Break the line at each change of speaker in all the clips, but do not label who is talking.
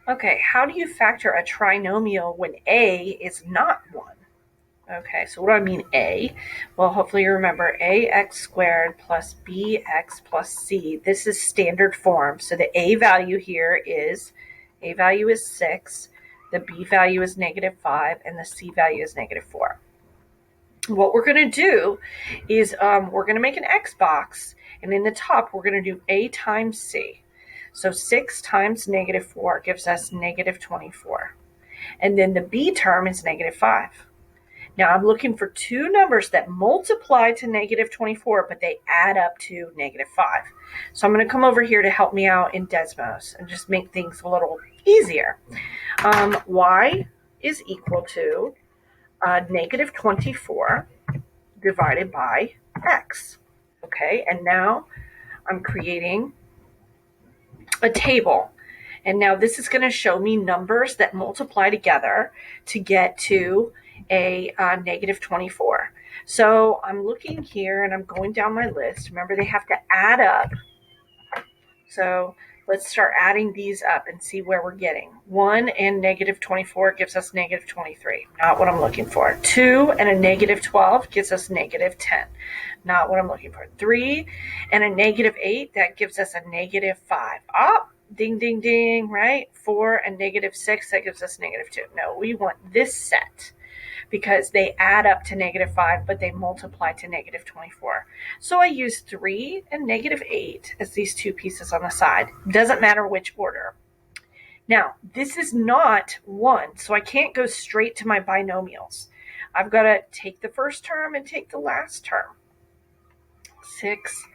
Okay, how do you factor a trinomial when a is not 1? Okay, so what do I mean a? Well, hopefully you remember ax squared plus bx plus c. This is standard form. So the a value here is, a value is 6, the b value is -5, and the c value is -4. What we're going to do is we're going to make an x box, and in the top we're going to do a times c. So 6 times -4 gives us -24. And then the b term is -5. Now I'm looking for two numbers that multiply to -24, but they add up to -5. So I'm going to come over here to help me out in Desmos and just make things a little easier. Y is equal to -24 divided by x. Okay, and now I'm creating a table. And now this is going to show me numbers that multiply together to get to a -24. So I'm looking here and I'm going down my list. Remember, they have to add up. So let's start adding these up and see where we're getting. 1 and -24 gives us -23. Not what I'm looking for. 2 and a -12 gives us -10. Not what I'm looking for. 3 and a -8, that gives us a -5. Oh, ding, ding, ding, right? 4 and -6, that gives us -2. No, we want this set because they add up to -5, but they multiply to -24. So I use 3 and -8 as these two pieces on the side. Doesn't matter which order. Now, this is not 1, so I can't go straight to my binomials. I've got to take the first term and take the last term. 6.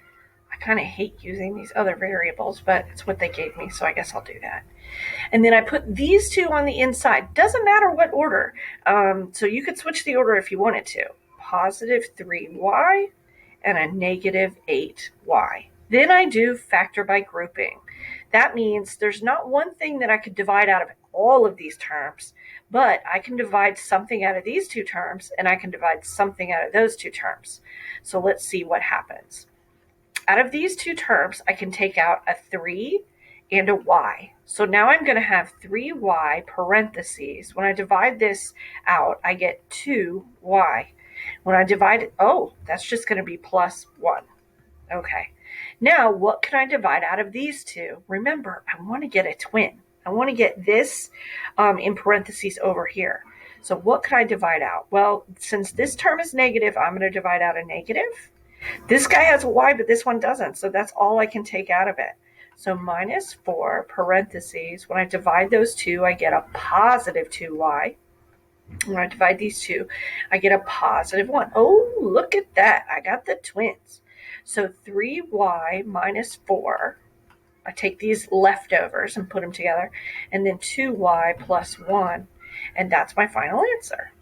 I kind of hate using these other variables, but it's what they gave me, so I guess I'll do that. And then I put these two on the inside. Doesn't matter what order. So you could switch the order if you wanted to. +3y and a -8y. Then I do factor by grouping. That means there's not one thing that I could divide out of all of these terms, but I can divide something out of these two terms, and I can divide something out of those two terms. So let's see what happens. Out of these two terms, I can take out a 3 and a y. So now I'm going to have 3y parentheses. When I divide this out, I get 2y. When I divide it, oh, that's just going to be +1. Okay. Now, what can I divide out of these two? Remember, I want to get a twin. I want to get this in parentheses over here. So what could I divide out? Well, since this term is negative, I'm going to divide out a negative. This guy has a y, but this one doesn't, so that's all I can take out of it. So -4 parentheses. When I divide those two, I get a +2y. When I divide these two, I get a +1. Oh, look at that. I got the twins. So 3y minus 4. I take these leftovers and put them together, and then 2y plus 1, and that's my final answer.